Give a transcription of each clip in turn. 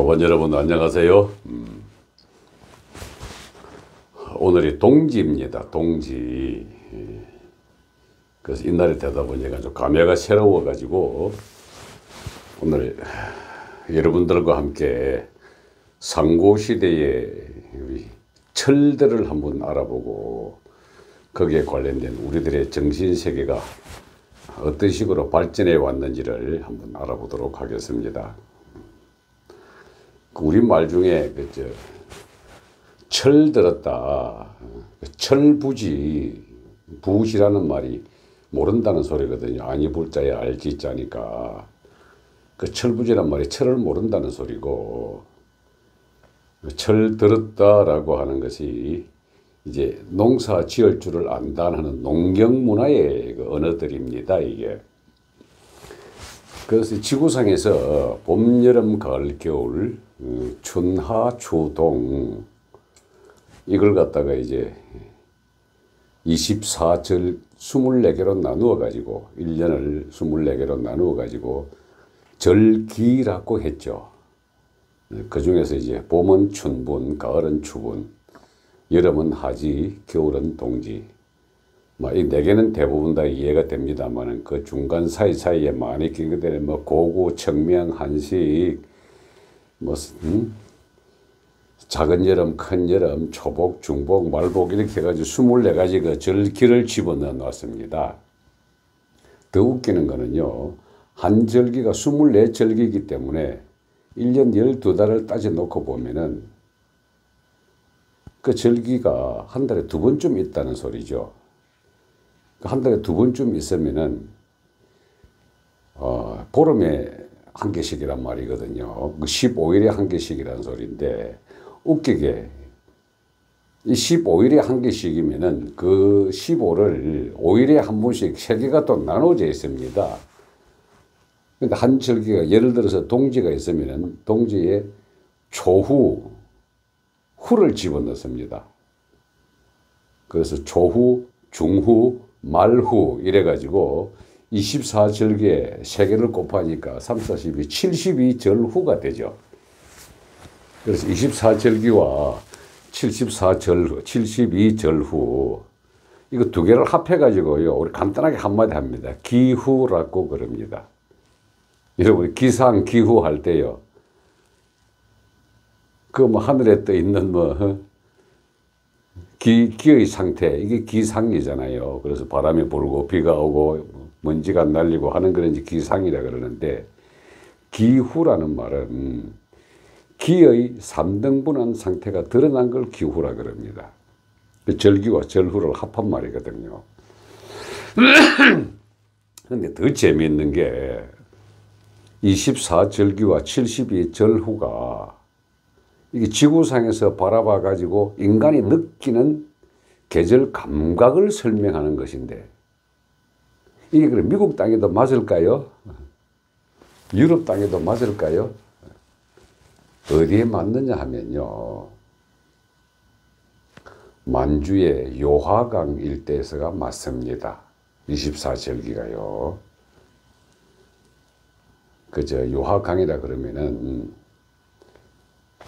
동원 여러분 안녕하세요. 오늘이 동지입니다. 동지. 그래서 이날이 되다 보니까 좀 감회가 새로워 가지고 오늘 여러분들과 함께 상고시대의 철들을 한번 알아보고 거기에 관련된 우리들의 정신세계가 어떤 식으로 발전해 왔는지를 한번 알아보도록 하겠습니다. 우리말 중에 철들었다, 철부지, 부지라는 말이 모른다는 소리거든요. 아니 불자에 알지자니까 그 철부지란 말이 철을 모른다는 소리고, 철들었다라고 하는 것이 이제 농사 지을 줄을 안다 하는 농경문화의 그 언어들입니다. 이게 그래서 지구상에서 봄, 여름, 가을, 겨울,春하,秋동 이걸 갖다가 이제 24절 24개로 나누어 가지고 1년을 24개로 나누어 가지고 절기라고 했죠. 그 중에서 이제 봄은 춘분, 가을은 추분, 여름은 하지, 겨울은 동지. 이 네 개는 대부분 다 이해가 됩니다만은 그 중간 사이사이에 많이 낀 것들은 고구, 청명, 한식, 작은 여름, 큰 여름, 초복, 중복, 말복 이렇게 해가지고 24가지 그 절기를 집어넣어 놨습니다. 더 웃기는 거는요, 한 절기가 24절기이기 때문에 1년 12달을 따져 놓고 보면은 그 절기가 한 달에 2번쯤 있다는 소리죠. 한 달에 2번쯤 있으면은 보름에 한 개씩이란 말이거든요. 15일에 한 개씩이라는 소리인데, 웃기게 이 15일에 한 개씩이면은 그 15를 5일에 한 번씩 3개가 또 나눠져 있습니다. 근데 한 절기가 예를 들어서 동지가 있으면은 동지에 초후, 후를 집어넣습니다. 그래서 초후, 중후, 말후 이래가지고 24절기에 3개를 곱하니까 3, 4, 12, 72절후가 되죠. 그래서 24절기와 72절후 이거 2개를 합해가지고요, 우리 간단하게 한마디 합니다. 기후라고 그럽니다. 여러분 기상, 기후 할 때요, 그 하늘에 떠 있는 기의 상태, 이게 기상이잖아요. 그래서 바람이 불고 비가 오고 먼지가 날리고 하는 그런 기상이라 그러는데, 기후라는 말은 기의 3등분한 상태가 드러난 걸 기후라 그럽니다. 절기와 절후를 합한 말이거든요. 그런데 더 재미있는 게 24절기와 72절후가 이게 지구상에서 바라봐 가지고 인간이 느끼는 계절 감각을 설명하는 것인데, 이게 그럼 미국 땅에도 맞을까요? 유럽 땅에도 맞을까요? 어디에 맞느냐 하면요, 만주의 요하강 일대에서가 맞습니다. 24절기가요. 요하강이라 그러면은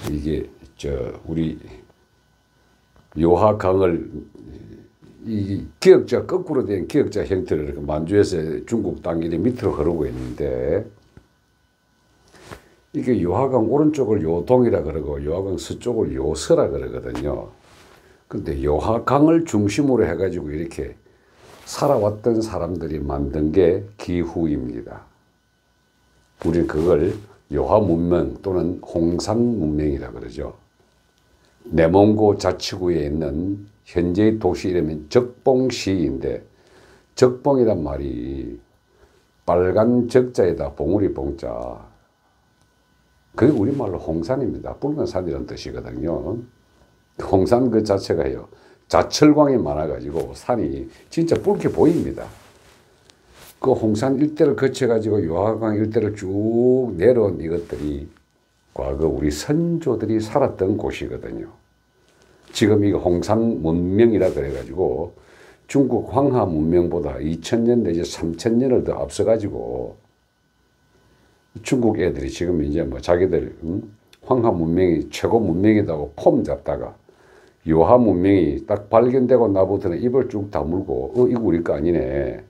이게 우리 요하강을 이 기역자, 거꾸로 된 기역자 형태를 이렇게 만주에서 중국 땅이 밑으로 흐르고 있는데, 이게 요하강 오른쪽을 요동이라 그러고 요하강 서쪽을 요서라 그러거든요. 근데 요하강을 중심으로 해가지고 이렇게 살아왔던 사람들이 만든 게 기후입니다. 우리는 그걸 요하문명 또는 홍산문명이라 그러죠. 내몽고 자치구에 있는 현재의 도시 이름은 적봉시인데, 적봉이란 말이 빨간 적자에다 봉우리 봉자, 그게 우리말로 홍산입니다. 붉은 산이라는 뜻이거든요. 홍산 그 자체가요, 자철광이 많아가지고 산이 진짜 붉게 보입니다. 그 홍산 일대를 거쳐가지고 요하강 일대를 쭉 내려온 이것들이 과거 우리 선조들이 살았던 곳이거든요. 지금 이거 홍산 문명이라 그래가지고 중국 황하 문명보다 2000년 내지 3000년을 더 앞서가지고 중국 애들이 지금 이제 자기들 황하 문명이 최고 문명이라고 폼 잡다가 요하 문명이 딱 발견되고 나부터는 입을 쭉 다물고 이거 우리 거 아니네.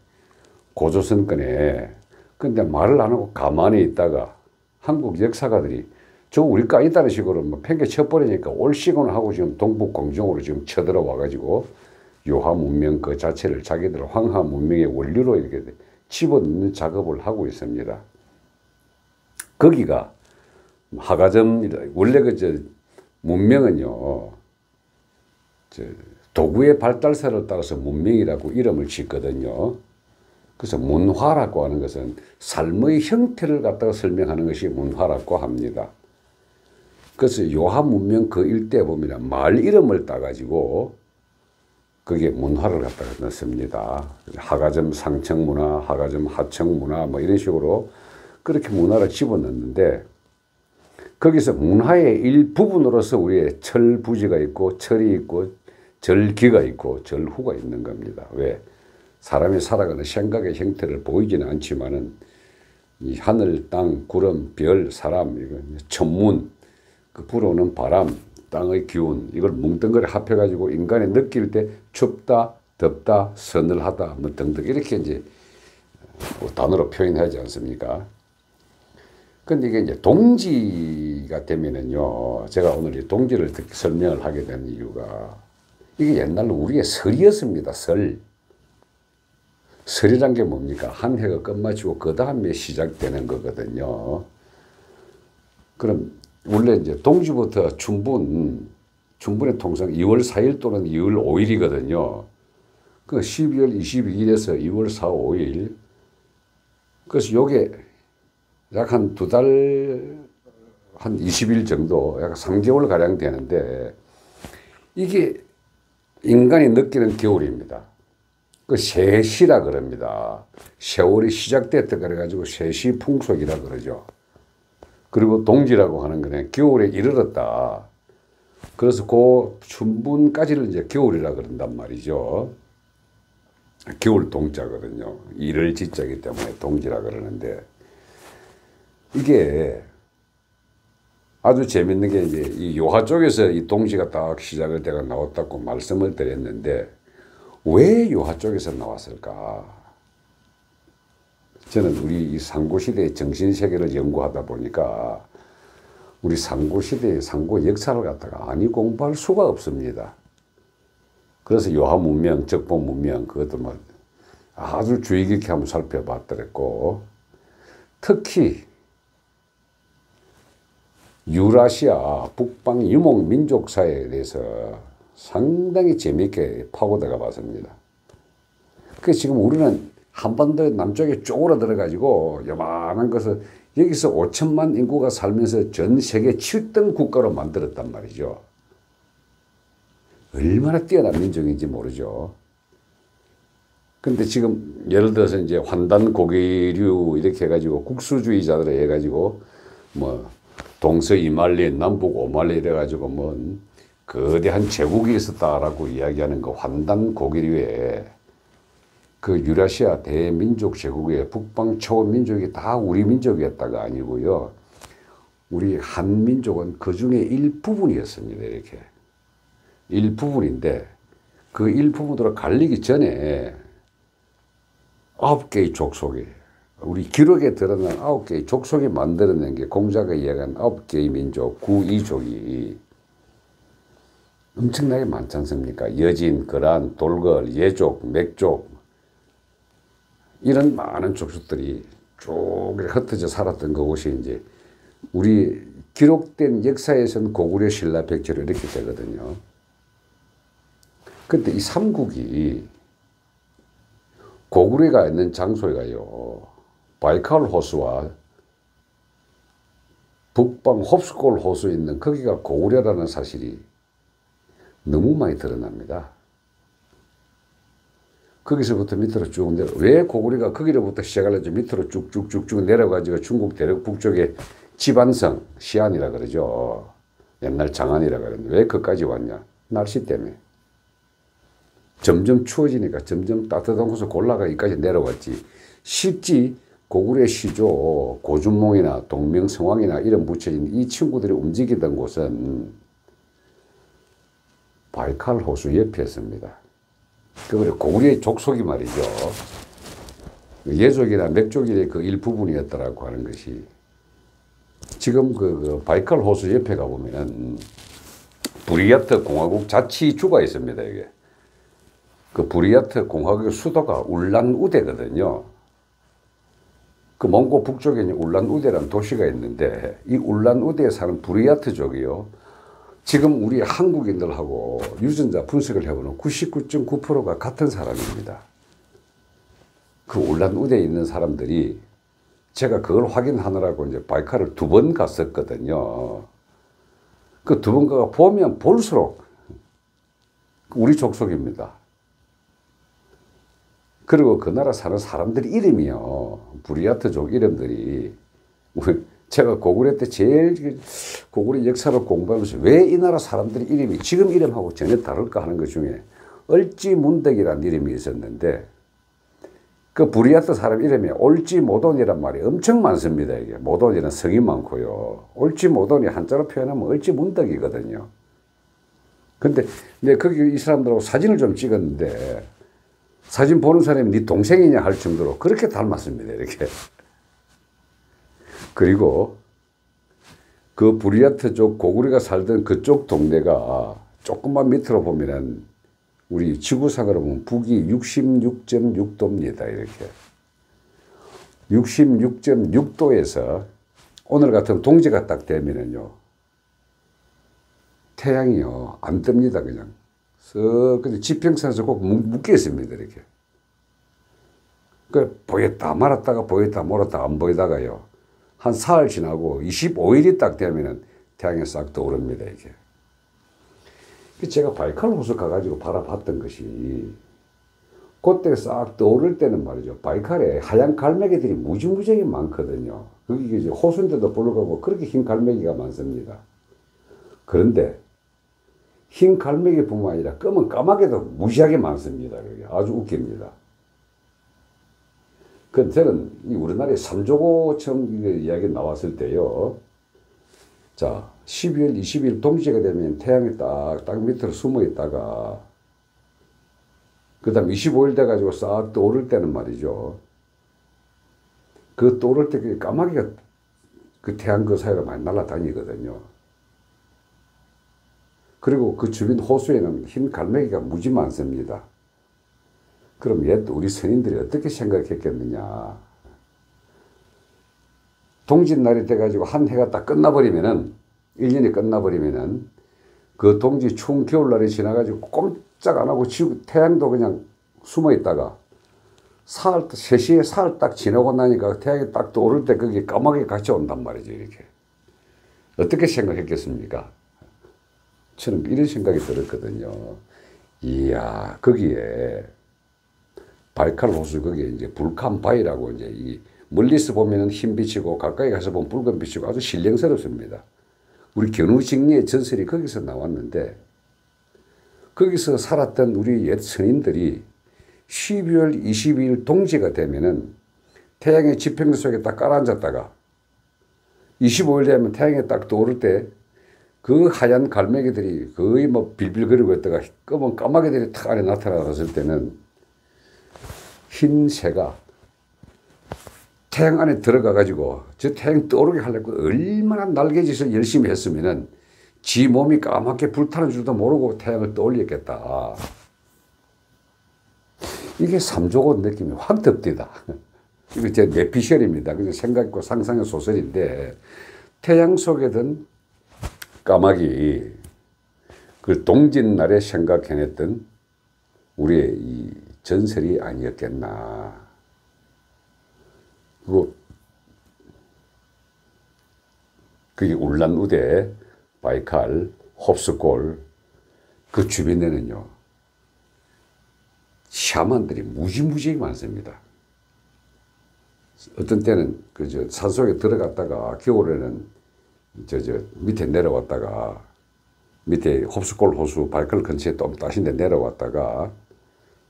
고조선 거네. 근데 말을 안 하고 가만히 있다가 한국 역사가들이 저 우리 거 아니다는 식으로 뭐 팽개 쳐버리니까 올시곤 하고 지금 동북 공정으로 지금 쳐들어와 가지고 요하 문명 그 자체를 자기들 황하 문명의 원류로 이렇게 집어넣는 작업을 하고 있습니다. 거기가 하가점 원래 문명은요 도구의 발달사를 따라서 문명이라고 이름을 짓거든요. 그래서 문화라고 하는 것은 삶의 형태를 갖다가 설명하는 것이 문화라고 합니다. 그래서 요하 문명 그 일대에 보면 마을 이름을 따가지고 그게 문화를 갖다가 넣습니다. 하가점 상청문화, 하가점 하청문화 뭐 이런 식으로 그렇게 문화를 집어넣는데 거기서 문화의 일부분으로서 우리의 철부지가 있고 철이 있고 절기가 있고 절후가 있는 겁니다. 왜? 사람이 살아가는 생각의 형태를 보이지는 않지만은 이 하늘, 땅, 구름, 별, 사람, 천문, 그 불어오는 바람, 땅의 기운 이걸 뭉뚱그려 합해가지고 인간이 느낄 때 춥다, 덥다, 서늘하다, 뭐 등등 이렇게 이제 단어로 표현하지 않습니까? 근데 이게 이제 동지가 되면은요, 제가 오늘 이 동지를 설명을 하게 된 이유가 이게 옛날로 우리의 설이었습니다. 설. 설이란 게 뭡니까? 한 해가 끝마치고 그 다음에 시작되는 거거든요. 그럼 원래 이제 동지부터 춘분의 통상 2월 4일 또는 2월 5일이거든요. 그 12월 22일에서 2월 4, 5일. 그래서 요게 약 한 두 달, 한 20일 정도, 약 3개월 가량 되는데 이게 인간이 느끼는 겨울입니다. 그 새시라 그럽니다. 세월이 시작됐다 그래가지고 새시 풍속이라 그러죠. 그리고 동지라고 하는 거는 겨울에 이르렀다. 그래서 그 춘분까지를 이제 겨울이라 그런단 말이죠. 겨울 동자거든요. 이를 지자기 때문에 동지라 그러는데 이게 아주 재밌는 게 이제 이 요하 쪽에서 이 동지가 딱 시작을 때가 나왔다고 말씀을 드렸는데 왜 요하 쪽에서 나왔을까? 저는 우리 이 상고시대의 정신세계를 연구하다 보니까 우리 상고시대의 상고 역사를 갖다가 아니 공부할 수가 없습니다. 그래서 요하 문명, 적보 문명 그것도 뭐 아주 주의 깊게 한번 살펴봤더랬고 특히 유라시아 북방 유목 민족사에 대해서 상당히 재미있게 파고들어 봤습니다. 그 지금 우리는 한반도 남쪽에 쪼그라 들어가지고 요만한 것을 여기서 5천만 인구가 살면서 전 세계 7등 국가로 만들었단 말이죠. 얼마나 뛰어난 민족인지 모르죠. 근데 지금 예를 들어서 이제 환단 고기류 이렇게 해가지고 국수주의자들 해가지고 뭐 동서 이말리, 남북 오말리 이래가지고 뭐 거대한 제국이 있었다라고 이야기하는 그 환단 고기류에 그 유라시아 대민족 제국의 북방 초민족이 다 우리 민족이었다가 아니고요. 우리 한민족은 그 중에 일부분이었습니다. 이렇게. 일부분인데 그 일부분으로 갈리기 전에 9개의 족속이 우리 기록에 드러난 9개의 족속이 만들어낸 게 공자가 이야기한 9개의 민족, 구이족이 엄청나게 많지 않습니까? 여진, 거란, 돌걸, 예족, 맥족 이런 많은 족속들이 쭉 흩어져 살았던 그곳이 이제 우리 기록된 역사에서는 고구려, 신라, 백제로 이렇게 되거든요. 근데 이 삼국이 고구려가 있는 장소가요. 바이칼 호수와 북방 홉스골 호수에 있는 거기가 고구려라는 사실이 너무 많이 드러납니다. 거기서부터 밑으로 쭉 내려. 왜 고구려가 거기로부터 시작하려고 밑으로 쭉쭉쭉쭉 내려가지고 중국 대륙 북쪽에 지반성, 시안이라 그러죠. 옛날 장안이라 그러는데 왜 거기까지 왔냐? 날씨 때문에. 점점 추워지니까 점점 따뜻한 곳을 골라가 여기까지 내려왔지. 쉽지 고구려 시조, 고준몽이나 동명성왕이나 이름 붙여진 이 친구들이 움직이던 곳은 바이칼 호수 옆이었습니다. 그 고구려의 족속이 말이죠. 예족이나 맥족의 그 일부분이었다라고 하는 것이 지금 그 바이칼 호수 옆에 가보면은 부리야트 공화국 자치주가 있습니다. 이게 그 부리야트 공화국의 수도가 울란우데거든요. 그 몽고 북쪽에 있는 울란우데라는 도시가 있는데 이 울란우데에 사는 부리야트족이요. 지금 우리 한국인들하고 유전자 분석을 해보면 99.9%가 같은 사람입니다. 그 울란우데에 있는 사람들이 제가 그걸 확인하느라고 이제 바이칼을 2번 갔었거든요. 그 2번 가가 보면 볼수록 우리 족속입니다. 그리고 그 나라 사는 사람들 이름이요. 부리야트족 이름들이 제가 고구려 때 제일 고구려 역사를 공부하면서 왜 이 나라 사람들의 이름이 지금 이름하고 전혀 다를까 하는 것 중에 얼지문덕이라는 이름이 있었는데 그 부리야트 사람 이름에 올지모돈이란 말이 엄청 많습니다. 이게 모돈이라는 성이 많고요. 올지모돈이 한자로 표현하면 얼지문덕이거든요. 근데 내가 거기 이 사람들하고 사진을 좀 찍었는데 사진 보는 사람이 네 동생이냐 할 정도로 그렇게 닮았습니다. 이렇게. 그리고 그 부리야트족 고구려가 살던 그쪽 동네가 조금만 밑으로 보면은 우리 지구상으로 보면 북위 66.6도입니다. 이렇게. 66.6도에서 오늘 같은 동지가 딱 되면은요. 태양이요. 안 뜹니다. 그냥. 그냥 지평선에서 꼭 묶여 있습니다. 이렇게. 그 보였다 말았다가 보였다 말았다 안 보이다가요. 한 사흘 지나고 25일이 딱 되면은 태양이 싹 떠오릅니다. 이게. 제가 바이칼 호수 가가지고 바라봤던 것이 그때 싹 떠오를 때는 말이죠. 바이칼에 하얀 갈매기들이 무지무지하게 많거든요. 그게 이제 호수인데도 불구하고 그렇게 흰 갈매기가 많습니다. 그런데 흰 갈매기뿐만 아니라 검은 까마귀도 무지하게 많습니다. 그게 아주 웃깁니다. 그 저는 우리나라의 삼조고 처음 이야기 나왔을 때요. 자, 12월 20일 동지가 되면 태양이 딱 밑으로 숨어 있다가 그 다음 25일 돼가지고 싹 떠오를 때는 말이죠. 그 떠오를 때 그 까마귀가 그 태양 그 사이로 많이 날아다니거든요. 그리고 그 주변 호수에는 흰 갈매기가 무지 많습니다. 그럼 옛 우리 선인들이 어떻게 생각했겠느냐. 동짓날이 돼가지고 한 해가 딱 끝나버리면은, 1년이 끝나버리면은, 그 동지 추운 겨울날이 지나가지고 꼼짝 안 하고 태양도 그냥 숨어 있다가, 사흘, 3시에 사흘 딱 지나고 나니까 태양이 딱 떠오를 때 거기 까마귀 같이 온단 말이죠, 이렇게. 어떻게 생각했겠습니까? 저는 이런 생각이 들었거든요. 이야, 거기에, 바이칼 호수 거기에 이제 불칸바위라고 이제 이 멀리서 보면은 흰빛이고 가까이 가서 보면 붉은빛이고 아주 신령스럽습니다. 우리 견우직리의 전설이 거기서 나왔는데 거기서 살았던 우리 옛 선인들이 12월 22일 동지가 되면은 태양의 지평 속에 딱 깔아앉았다가 25일 되면 태양이 딱 떠오를 때 그 하얀 갈매기들이 거의 뭐 빌빌거리고 있다가 검은 까마귀들이 탁 안에 나타났을 때는 흰 새가 태양 안에 들어가가지고 저 태양 떠오르게 하려고 얼마나 날개짓을 열심히 했으면은 지 몸이 까맣게 불타는 줄도 모르고 태양을 떠올렸겠다. 이게 삼조고 느낌이 확 듭디다. 이거 제 뇌피셜입니다. 그냥 생각과 상상의 소설인데 태양 속에 든 까마귀 그 동짓날에 생각해냈던 우리의 이 전설이 아니었겠나. 그리고 그게 울란우데, 바이칼, 홉스골 그 주변에는요 샤만들이 무지무지 많습니다. 어떤 때는 그 산속에 들어갔다가 겨울에는 밑에 내려왔다가 밑에 홉스골 호수 바이칼 근처에 또 따신데 내려왔다가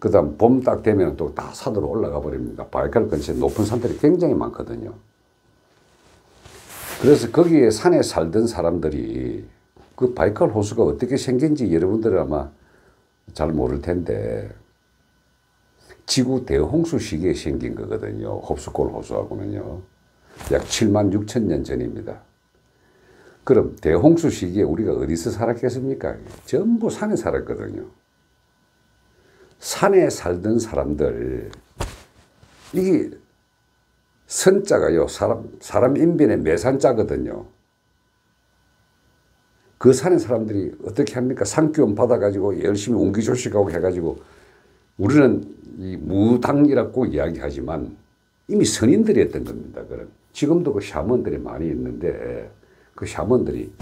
그다음 봄 딱 되면 또 다 산으로 올라가 버립니다. 바이칼 근처에 높은 산들이 굉장히 많거든요. 그래서 거기에 산에 살던 사람들이 그 바이칼 호수가 어떻게 생긴지 여러분들 아마 잘 모를 텐데 지구 대홍수 시기에 생긴 거거든요. 홉스골 호수하고는요. 약 7만 6천 년 전입니다. 그럼 대홍수 시기에 우리가 어디서 살았겠습니까? 전부 산에 살았거든요. 산에 살던 사람들, 이게 선자가요, 사람 인변의 매산자거든요. 그 산의 사람들이 어떻게 합니까? 산기운 받아가지고 열심히 옹기조식하고 해가지고 우리는 이 무당이라고 이야기하지만 이미 선인들이 했던 겁니다. 그런. 지금도 그 샤먼들이 많이 있는데 그 샤먼들이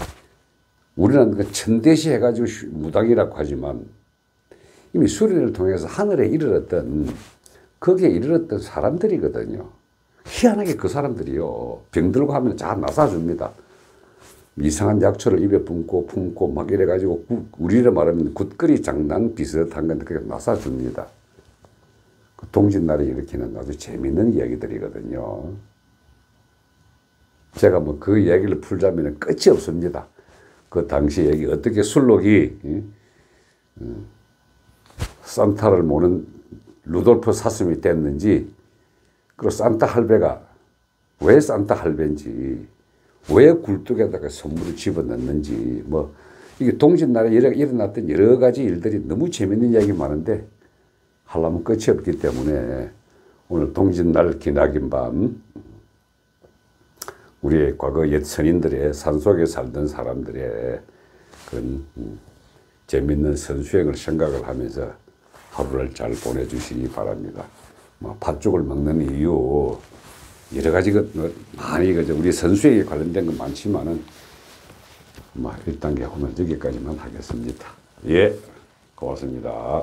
우리는 그 천대시 해가지고 무당이라고 하지만 이미 수련을 통해서 하늘에 이르렀던 거기에 이르렀던 사람들이거든요. 희한하게 그 사람들이요. 병들고 하면 잘 나사줍니다. 이상한 약초를 입에 품고 막 이래가지고 우리를 말하면 굿거리 장난 비슷한 건데 그게 나사줍니다. 그 동짓날에 일으키는 아주 재밌는 이야기들이거든요. 제가 뭐 그 이야기를 풀자면 끝이 없습니다. 그 당시 얘기 어떻게 술록이 산타를 모는 루돌프 사슴이 됐는지, 그리고 산타 할배가 왜 산타 할배인지, 왜 굴뚝에다가 선물을 집어넣는지, 뭐 이게 동짓날에 일어났던 여러 가지 일들이 너무 재밌는 이야기 많은데 하려면 끝이 없기 때문에 오늘 동짓날 기나긴 밤 우리의 과거 옛 선인들의 산속에 살던 사람들의 그런 재밌는 선수행을 생각을 하면서 하루를 잘 보내주시기 바랍니다. 뭐 팥죽을 먹는 이유 여러 가지 많이 우리 선수행에 관련된 건 많지만은 뭐 1단계 오늘 여기까지만 하겠습니다. 예, 고맙습니다.